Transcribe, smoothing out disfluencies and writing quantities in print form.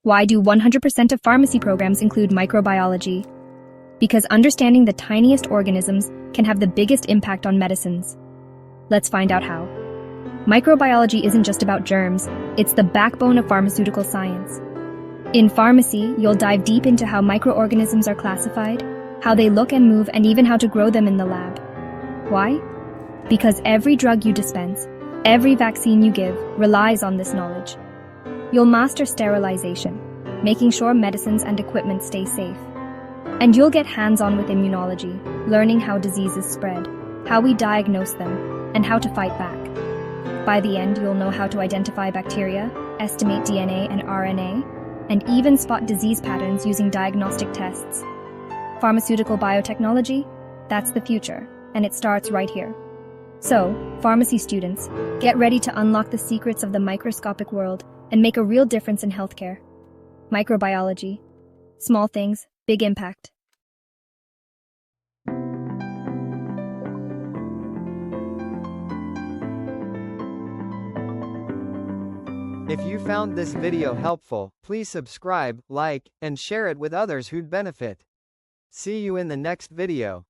Why do 100% of pharmacy programs include microbiology? Because understanding the tiniest organisms can have the biggest impact on medicines. Let's find out how. Microbiology isn't just about germs, it's the backbone of pharmaceutical science. In pharmacy, you'll dive deep into how microorganisms are classified, how they look and move, and even how to grow them in the lab. Why? Because every drug you dispense, every vaccine you give, relies on this knowledge. You'll master sterilization, making sure medicines and equipment stay safe. And you'll get hands-on with immunology, learning how diseases spread, how we diagnose them, and how to fight back. By the end, you'll know how to identify bacteria, estimate DNA and RNA, and even spot disease patterns using diagnostic tests. Pharmaceutical biotechnology? That's the future, and it starts right here. So, pharmacy students, get ready to unlock the secrets of the microscopic world and make a real difference in healthcare. Microbiology. Small things, big impact. If you found this video helpful, please subscribe, like, and share it with others who'd benefit. See you in the next video.